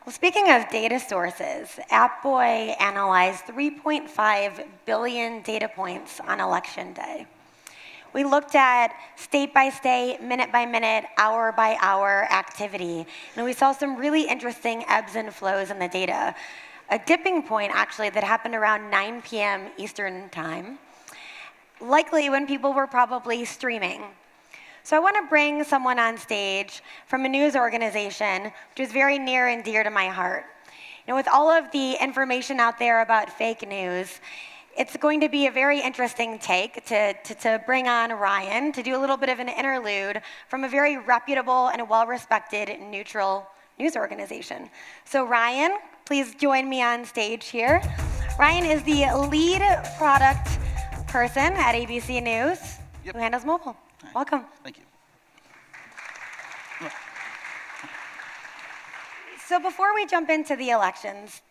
Well, speaking of data sources, AppBoy analyzed 3.5 billion data points on election day. We looked at state by state, minute by minute, hour by hour activity, and we saw some really interesting ebbs and flows in the data. A dipping point, actually, that happened around 9 p.m. Eastern time, likely when people were probably streaming. So I want to bring someone on stage from a news organization, which is very near and dear to my heart. You know, with all of the information out there about fake news, it's going to be a very interesting take to bring on Ryan to do a little bit of an interlude from a very reputable and well-respected neutral news organization. So Ryan, please join me on stage here. Ryan is the lead product person at ABC News, who handles mobile. Right. Welcome. Thank you. So before we jump into the elections,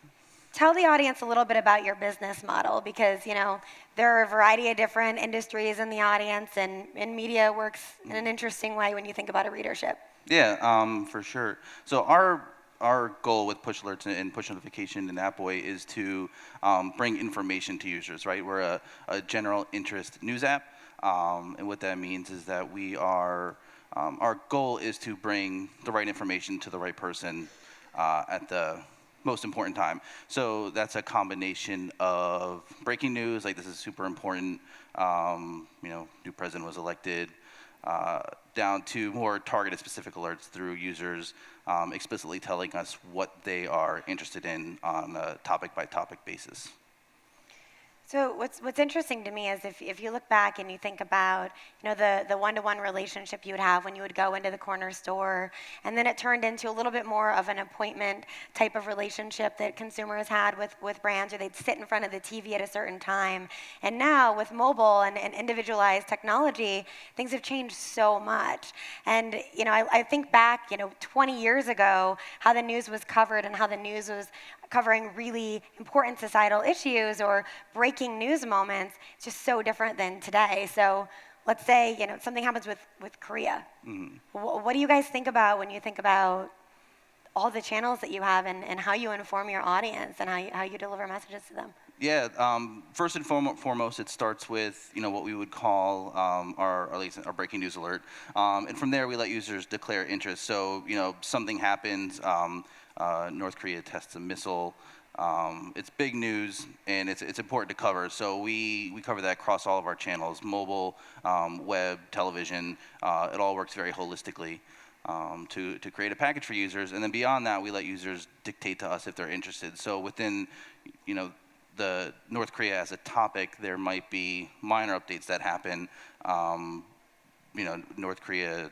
tell the audience a little bit about your business model, because there are a variety of different industries in the audience, and media works in an interesting way when you think about a readership. Yeah, for sure. So our goal with push alerts and push notification in AppBoy is to bring information to users, right? We're a general interest news app, and what that means is that we are, our goal is to bring the right information to the right person at the most important time. So that's a combination of breaking news, like this is super important, new president was elected, down to more targeted specific alerts through users explicitly telling us what they are interested in on a topic by topic basis. So what's interesting to me is if you look back and you think about the one-to-one relationship you would have when you would go into the corner store, and then it turned into a little bit more of an appointment type of relationship that consumers had with brands, or they'd sit in front of the TV at a certain time. And now with mobile and individualized technology, things have changed so much. And I think back 20 years ago, how the news was covered and how the news was covering really important societal issues or breaking news moments. It's just so different than today. So let's say something happens with Korea. Mm-hmm. What do you guys think about when you think about all the channels that you have and how you inform your audience and how you deliver messages to them? Yeah, first and foremost, it starts with what we would call our breaking news alert, and from there we let users declare interest. So something happens. North Korea tests a missile. It's big news, and it's important to cover. So we cover that across all of our channels: mobile, web, television. It all works very holistically to create a package for users. And then beyond that, we let users dictate to us if they're interested. So within the North Korea as a topic, there might be minor updates that happen. North Korea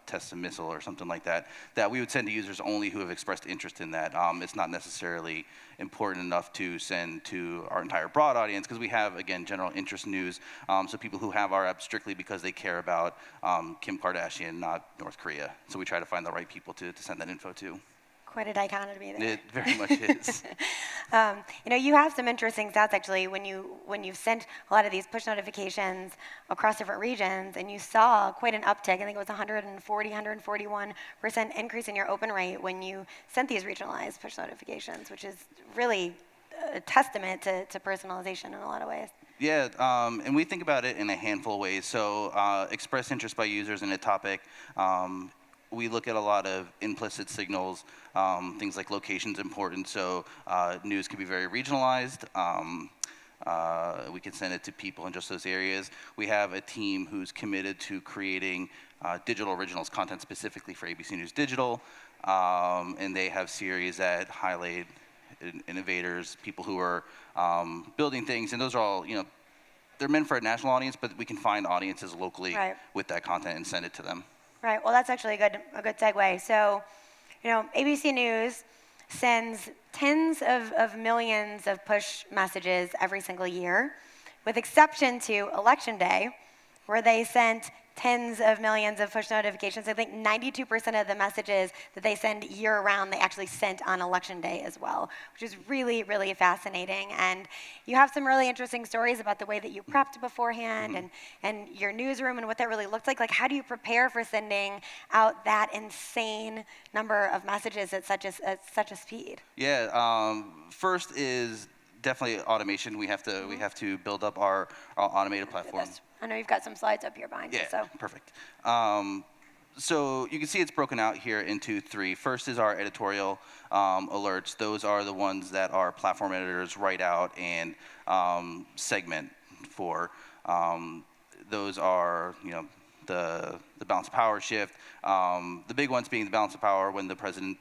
tests a missile or something like that, that we would send to users only who have expressed interest in that. It's not necessarily important enough to send to our entire broad audience, because we have, again, general interest news, so people who have our app strictly because they care about Kim Kardashian, not North Korea. So we try to find the right people to send that info to. Quite a dichotomy there. It very much is. You have some interesting stats actually when you've sent a lot of these push notifications across different regions, and you saw quite an uptick. I think it was 141% increase in your open rate when you sent these regionalized push notifications, which is really a testament to personalization in a lot of ways. Yeah, and we think about it in a handful of ways. So express interest by users in a topic. We look at a lot of implicit signals, things like location's important, so news can be very regionalized. We can send it to people in just those areas. We have a team who's committed to creating digital originals, content specifically for ABC News Digital, and they have series that highlight innovators, people who are building things, and those are all, they're meant for a national audience, but we can find audiences locally with that content and send it to them. Right. Well, that's actually a good segue. So, ABC News sends tens of millions of push messages every single year, with exception to Election Day, where they sent tens of millions of push notifications. I think 92% of the messages that they send year-round, they actually sent on election day as well, which is really, really fascinating. And you have some really interesting stories about the way that you prepped beforehand and your newsroom and what that really looked like. Like, how do you prepare for sending out that insane number of messages at such a speed? Yeah, first is definitely automation. We have to build up our automated platform. I know you've got some slides up here behind you. Yeah, So perfect. So you can see it's broken out here into three. First is our editorial alerts. Those are the ones that our platform editors write out and segment for. Those are, the balance of power shift. The big ones being the balance of power when the president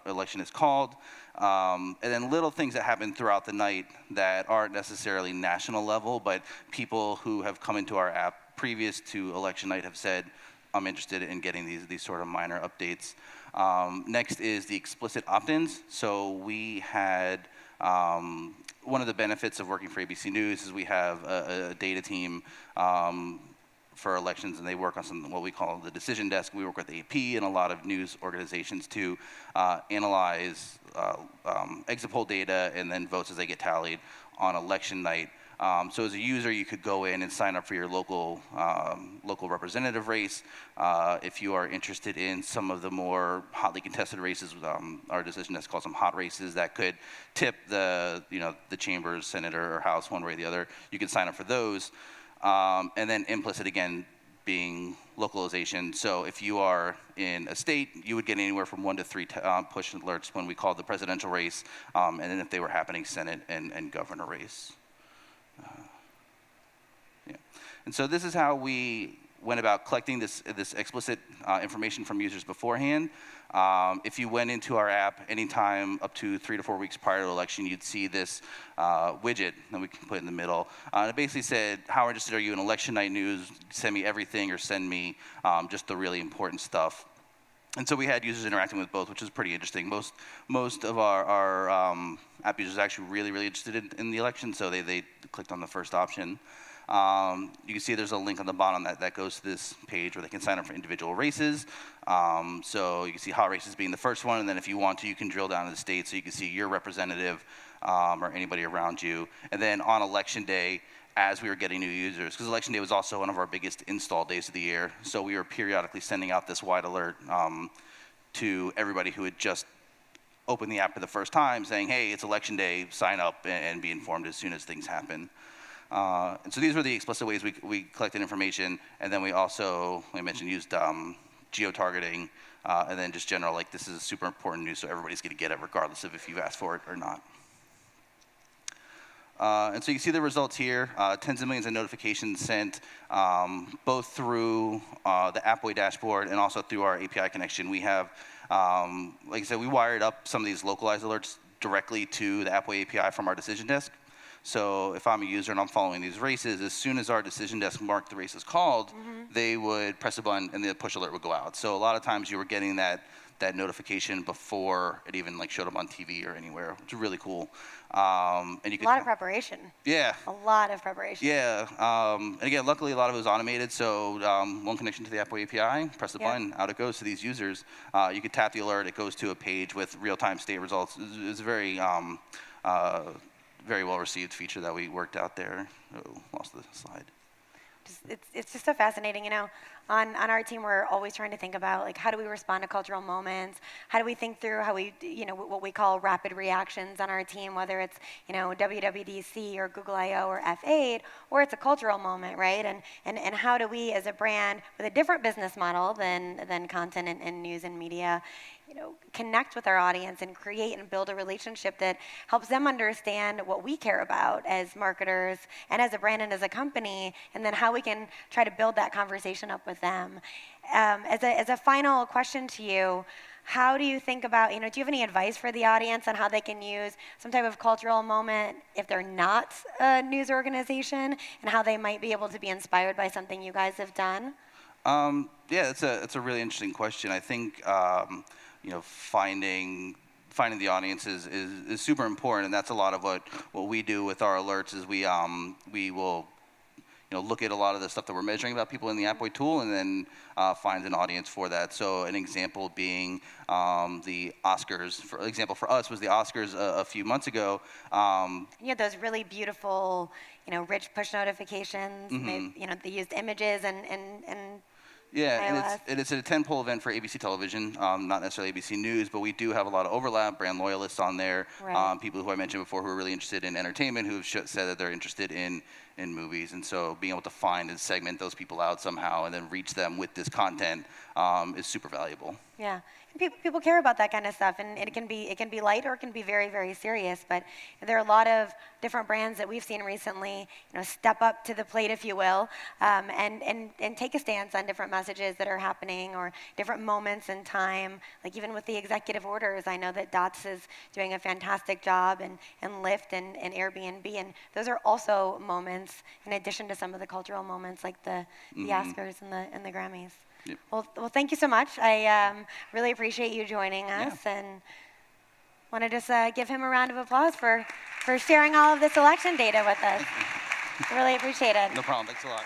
election is called. And then little things that happen throughout the night that aren't necessarily national level, but people who have come into our app previous to election night have said, I'm interested in getting these sort of minor updates. Next is the explicit opt-ins. So we had, one of the benefits of working for ABC News is we have a data team for elections, and they work on something what we call the decision desk. We work with AP and a lot of news organizations to analyze exit poll data and then votes as they get tallied on election night. So as a user, you could go in and sign up for your local representative race. If you are interested in some of the more hotly contested races, our decision desk calls them hot races that could tip the chambers, Senate or House one way or the other. You can sign up for those. And then implicit, again, being localization. So if you are in a state, you would get anywhere from 1 to 3 push alerts when we called the presidential race, and then if they were happening, Senate and governor race. Yeah. And so this is how we went about collecting this explicit information from users beforehand. If you went into our app anytime up to 3 to 4 weeks prior to the election, you'd see this widget that we can put in the middle. It basically said, how interested are you in election night news? Send me everything or send me just the really important stuff. And so we had users interacting with both, which is pretty interesting. Most of our app users are actually really interested in the election, so they clicked on the first option. You can see there's a link on the bottom that goes to this page where they can sign up for individual races. So you can see hot races being the first one, and then if you want to, you can drill down to the state so you can see your representative or anybody around you. And then on election day, as we were getting new users, because election day was also one of our biggest install days of the year, so we were periodically sending out this wide alert to everybody who had just opened the app for the first time, saying, hey, it's election day, sign up and be informed as soon as things happen. And so these were the explicit ways we collected information, and then we also, like I mentioned, used geo-targeting, and then just general, like, this is super important news, so everybody's going to get it regardless of if you've asked for it or not. And so you can see the results here, tens of millions of notifications sent, both through the Appboy dashboard and also through our API connection. We have, like I said, we wired up some of these localized alerts directly to the Appboy API from our decision desk. So if I'm a user and I'm following these races, as soon as our decision desk marked the race as called, they would press a button and the push alert would go out. So a lot of times you were getting that notification before it even showed up on TV or anywhere, which is really cool. And you could, a lot of preparation. Yeah. A lot of preparation. Yeah. And again, luckily a lot of it was automated. So one connection to the Appboy API, press the button, out it goes to these users. You could tap the alert, it goes to a page with real-time state results. It's a very well received feature that we worked out there. Oh, lost the slide. It's just so fascinating, On our team, we're always trying to think about, like, how do we respond to cultural moments? How do we think through how we, what we call rapid reactions on our team, whether it's, WWDC or Google I/O or F8, or it's a cultural moment, right? And how do we, as a brand with a different business model than content and news and media, connect with our audience and create and build a relationship that helps them understand what we care about as marketers and as a brand and as a company, and then how we can try to build that conversation up with them. As a final question to you, how do you think about, do you have any advice for the audience on how they can use some type of cultural moment if they're not a news organization, and how they might be able to be inspired by something you guys have done? Yeah, it's a really interesting question. I think finding the audience is super important, and that's a lot of what we do with our alerts. Is we will look at a lot of the stuff that we're measuring about people in the Appboy tool, and then find an audience for that. So an example being the Oscars. For example, for us was the Oscars a few months ago. You had those really beautiful, rich push notifications. They used images and Yeah, iOS. and it's a tentpole event for ABC Television, not necessarily ABC News, but we do have a lot of overlap, brand loyalists on there, Right. people who I mentioned before who are really interested in entertainment, who've said that they're interested in movies. And so being able to find and segment those people out somehow and then reach them with this content is super valuable. Yeah, and people care about that kind of stuff, and it can be light or it can be very, very serious. But there are a lot of different brands that we've seen recently, step up to the plate, if you will, and take a stance on different messages that are happening or different moments in time. Like even with the executive orders, I know that Dots is doing a fantastic job, and Lyft and Airbnb, and those are also moments in addition to some of the cultural moments like the Oscars and the Grammys. Yep. Well, thank you so much. I really appreciate you joining us, and want to just give him a round of applause for sharing all of this election data with us. I really appreciate it. No problem. Thanks a lot.